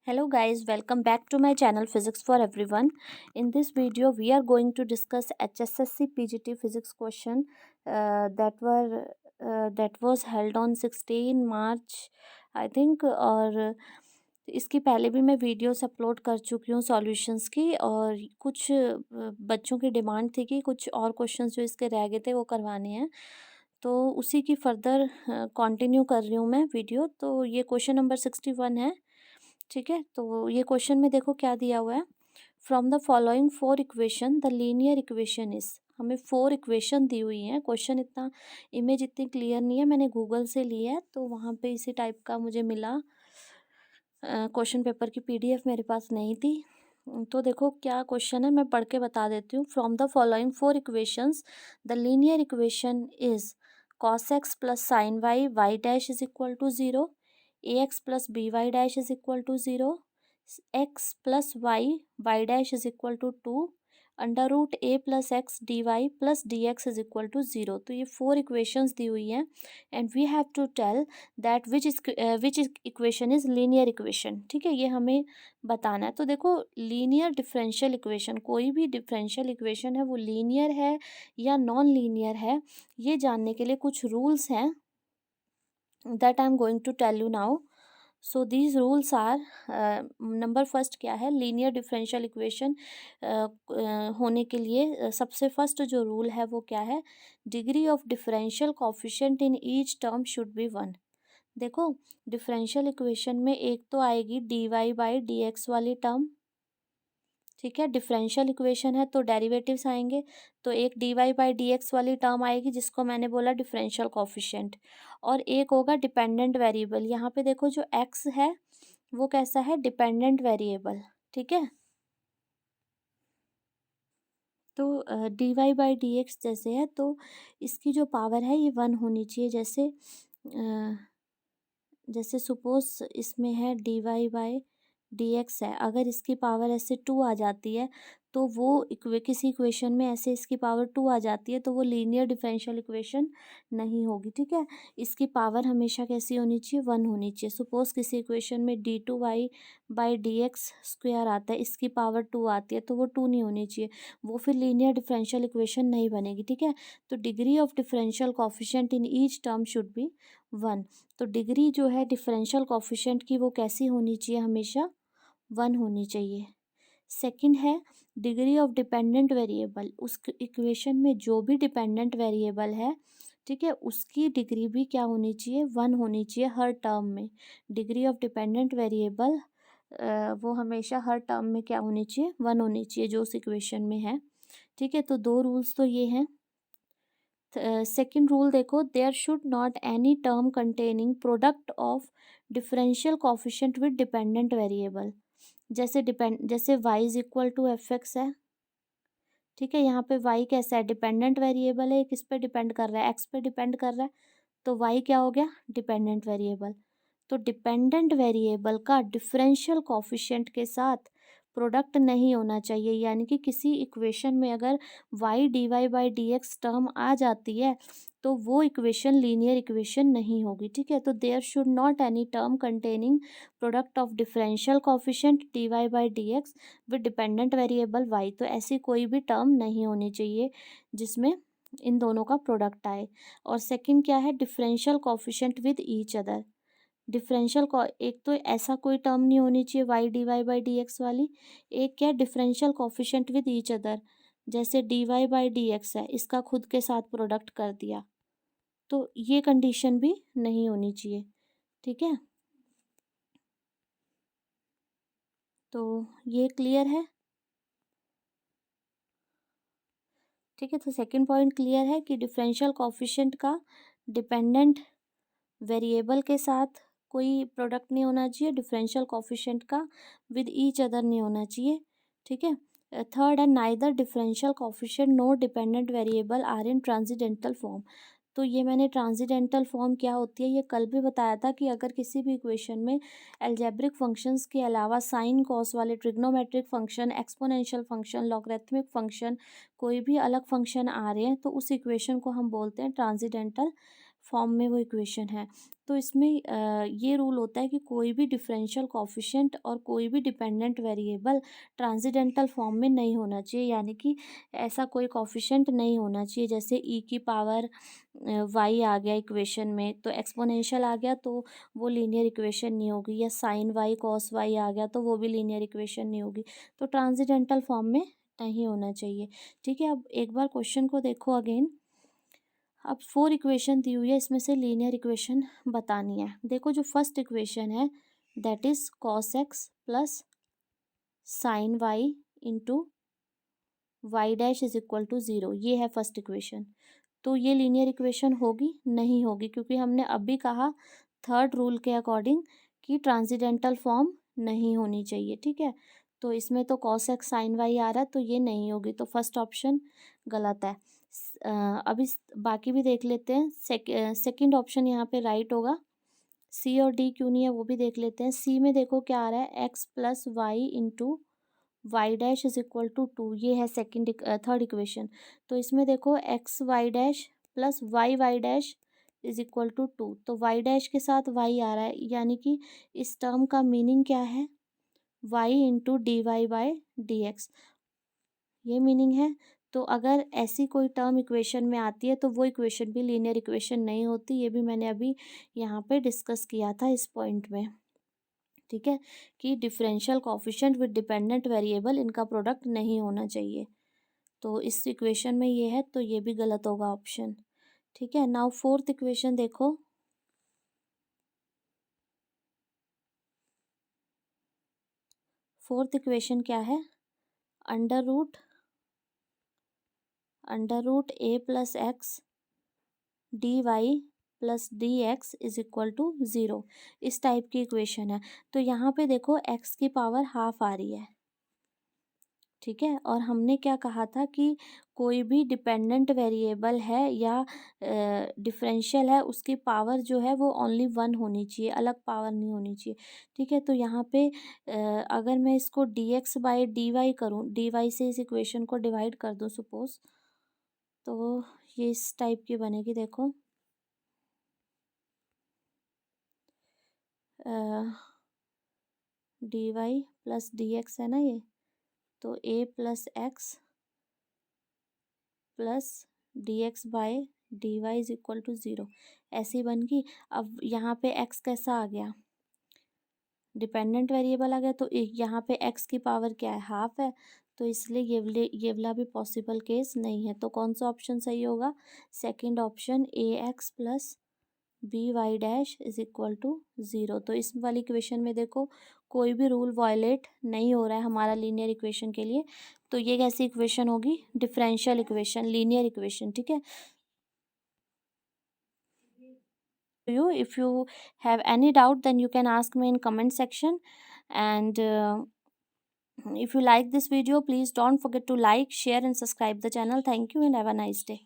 Hello guys, welcome back to my channel Physics for Everyone. In this video we are going to discuss HSSC PGT physics question that was held on 16 March I think। और इसकी पहले भी मैं videos upload कर चुकी हूँ solutions की, और कुछ बच्चों की डिमांड थी कि कुछ और क्वेश्चंस जो इसके रह गए थे वो करवाने हैं, तो उसी की फर्दर कंटिन्यू कर रही हूँ मैं वीडियो। तो ये क्वेश्चन नंबर 61 है। ठीक है, तो ये क्वेश्चन में देखो क्या दिया हुआ है। From the following four equation the linear equation is. हमें फोर इक्वेशन दी हुई हैं। क्वेश्चन इतना इमेज इतनी क्लियर नहीं है, मैंने गूगल से लिया है तो वहाँ पे इसी टाइप का मुझे मिला। क्वेश्चन पेपर की पीडीएफ मेरे पास नहीं थी। तो देखो क्या क्वेश्चन है, मैं पढ़ के बता देती हूँ। From the following four equations the linear equation is cos x plus sine Y Y dash is equal to zero, A X plus B Y dash is equal to zero, X plus Y dash is equal to two, under root A plus X D Y plus D X is equal to zero. तो ये four equations दी हुई हैं and we have to tell that which equation is linear equation. ठीक है, ये हमें बताना है। तो देखो लीनियर डिफरेंशियल इक्वेशन, कोई भी डिफरेंशियल इक्वेशन है वो लीनियर है या नॉन लीनियर है, ये जानने के लिए कुछ रूल्स हैं that I am going to tell you now. So these rules are, number first क्या है, लीनियर डिफरेंशियल इक्वेशन होने के लिए सबसे फर्स्ट जो रूल है वो क्या है, degree of differential coefficient in each term should be one. देखो डिफरेंशियल इक्वेशन में एक तो आएगी D Y by D X वाली टर्म। ठीक है, डिफरेंशियल इक्वेशन है तो डेरिवेटिव्स आएंगे, तो एक D Y by D X वाली टर्म आएगी जिसको मैंने बोला डिफरेंशियल कोफिशिएंट, और एक होगा डिपेंडेंट वेरिएबल। यहाँ पे देखो जो एक्स है वो कैसा है, डिपेंडेंट वेरिएबल। ठीक है, तो D Y by D X जैसे है तो इसकी जो पावर है ये वन होनी चाहिए। जैसे सपोज इसमें है D Y by D X है, अगर इसकी पावर ऐसे टू आ जाती है तो वो किसी इक्वेशन में ऐसे इसकी पावर टू आ जाती है तो वो लीनियर डिफरेंशियल इक्वेशन नहीं होगी। ठीक है, इसकी पावर हमेशा कैसी होनी चाहिए, वन होनी चाहिए। सपोज किसी इक्वेशन में D two Y by D X square आता है, इसकी पावर टू आती है तो वो टू नहीं होनी चाहिए, वो फिर लीनियर डिफरेंशियल इक्वेशन नहीं बनेगी। ठीक है, तो degree of differential coefficient in each term should be one. तो डिग्री जो है डिफरेंशियल कोफिशिएंट की वो कैसी होनी चाहिए, हमेशा वन होनी चाहिए। सेकंड है डिग्री ऑफ डिपेंडेंट वेरिएबल, उस इक्वेशन में जो भी डिपेंडेंट वेरिएबल है, ठीक है, उसकी डिग्री भी क्या होनी चाहिए, वन होनी चाहिए हर टर्म में। डिग्री ऑफ डिपेंडेंट वेरिएबल वो हमेशा हर टर्म में क्या होनी चाहिए, वन होनी चाहिए जो उस इक्वेशन में है। ठीक है, तो दो रूल्स तो ये हैं। सेकेंड रूल देखो, there should not any term containing product of differential coefficient with dependent variable. जैसे y is equal to F X है। ठीक है, यहाँ पे y कैसा है, डिपेंडेंट वेरिएबल है, किस पे डिपेंड कर रहा है, x पे डिपेंड कर रहा है, तो y क्या हो गया, डिपेंडेंट वेरिएबल। तो डिपेंडेंट वेरिएबल का डिफरेंशियल कोफिशिएंट के साथ प्रोडक्ट नहीं होना चाहिए, यानी कि किसी इक्वेशन में अगर y D Y by D X term आ जाती है तो वो इक्वेशन लीनियर इक्वेशन नहीं होगी। ठीक है, तो there should not any term containing product of differential coefficient D Y by D X with dependent variable y। तो ऐसी कोई भी टर्म नहीं होनी चाहिए जिसमें इन दोनों का प्रोडक्ट आए। और सेकंड क्या है, differential coefficient with each other. एक तो ऐसा कोई टर्म नहीं होनी चाहिए y D Y by D X वाली, एक क्या differential coefficient with each other, जैसे D Y by D X है, इसका खुद के साथ प्रोडक्ट कर दिया, तो ये कंडीशन भी नहीं होनी चाहिए। ठीक है, तो ये क्लियर है। ठीक है, तो सेकंड पॉइंट क्लियर है कि डिफरेंशियल कोफिशिएंट का डिपेंडेंट वेरिएबल के साथ कोई प्रोडक्ट नहीं होना चाहिए, डिफरेंशियल कोफिशिएंट का विद ईच अदर नहीं होना चाहिए। ठीक है, थर्ड है neither differential coefficient nor dependent variable are in transcendental form. तो ये मैंने ट्रांसीडेंटल फॉर्म क्या होती है ये कल भी बताया था कि अगर किसी भी इक्वेशन में एल्जेब्रिक फंक्शंस के अलावा साइन कॉस वाले trigonometric function, exponential function, logarithmic function, कोई भी अलग फंक्शन आ रहे हैं तो उस इक्वेशन को हम बोलते हैं ट्रांसीडेंटल फॉर्म में वो इक्वेशन है। तो इसमें ये रूल होता है कि कोई भी डिफरेंशियल कोफिशिएंट और कोई भी डिपेंडेंट वेरिएबल ट्रांसेंडेंटल फॉर्म में नहीं होना चाहिए, यानी कि ऐसा कोई कोफिशिएंट नहीं होना चाहिए। जैसे ई की पावर वाई आ गया इक्वेशन में, तो एक्सपोनेंशियल आ गया तो वो लीनियर इक्वेशन नहीं होगी, या साइन वाई कॉस वाई आ गया तो वो भी लीनियर इक्वेशन नहीं होगी। तो ट्रांसेंडेंटल फॉर्म में नहीं होना चाहिए। ठीक है, अब एक बार क्वेश्चन को देखो अगेन। अब 4 इक्वेशन दी हुई है, इसमें से लीनियर इक्वेशन बतानी है। देखो जो फर्स्ट इक्वेशन है that is cos X plus sine Y into Y dash is equal to 0, ये है फर्स्ट इक्वेशन। तो ये लीनियर इक्वेशन होगी? नहीं होगी, क्योंकि हमने अभी कहा थर्ड रूल के अकॉर्डिंग कि ट्रांसेंडेंटल फॉर्म नहीं होनी चाहिए। ठीक है, तो इसमें तो कॉस एक्स साइन वाई आ रहा है, तो ये नहीं होगी, तो फर्स्ट ऑप्शन गलत है। अभी बाकी भी देख लेते हैं। सेकंड ऑप्शन यहाँ पे राइट होगा। सी और डी क्यों नहीं है वो भी देख लेते हैं। सी में देखो क्या आ रहा है, X plus Y into Y dash is equal to 2, ये है थर्ड इक्वेशन। तो इसमें देखो X Y dash plus Y Y dash is equal to 2, तो वाई डैश के साथ वाई आ रहा है, यानी कि इस टर्म का मीनिंग क्या है, Y into D Y by D X, ये मीनिंग है। तो अगर ऐसी कोई टर्म इक्वेशन में आती है तो वो इक्वेशन भी लीनियर इक्वेशन नहीं होती, ये भी मैंने अभी यहाँ पे डिस्कस किया था इस पॉइंट में। ठीक है, कि differential coefficient with dependent variable इनका प्रोडक्ट नहीं होना चाहिए। तो इस इक्वेशन में ये है, तो ये भी गलत होगा ऑप्शन। ठीक है, नाउ फोर्थ इक्वेशन देखो। फोर्थ इक्वेशन क्या है, under root A plus X D Y plus D X is equal to 0, इस टाइप की इक्वेशन है। तो यहाँ पे देखो एक्स की पावर हाफ आ रही है। ठीक है, और हमने क्या कहा था कि कोई भी डिपेंडेंट वेरिएबल है या डिफरेंशियल है, उसकी पावर जो है वो ओनली 1 होनी चाहिए, अलग पावर नहीं होनी चाहिए। ठीक है, तो यहाँ पे अगर मैं इसको D X by D Y करूँ, डी वाई से इस इक्वेशन को डिवाइड कर दूँ सपोज, तो ये इस टाइप की बनेगी। देखो D Y plus D X है ना ये, तो A plus X plus D X by D Y is equal to 0, ऐसी बन गई। अब यहाँ पे एक्स कैसा आ गया, डिपेंडेंट वेरिएबल आ गया, तो यहाँ पे एक्स की पावर क्या है, हाफ है, तो इसलिए ये वाला भी पॉसिबल केस नहीं है। तो कौन सा ऑप्शन सही होगा, second option, A X plus B Y dash is equal to 0। तो इस वाली इक्वेशन में देखो कोई भी रूल वायलेट नहीं हो रहा है हमारा लीनियर इक्वेशन के लिए। तो ये कैसी इक्वेशन होगी, डिफरेंशियल इक्वेशन, लीनियर इक्वेशन। ठीक है, you if you have any doubt then you can ask me in comment section, and if you like this video please don't forget to like, share and subscribe the channel. Thank you and have a nice day.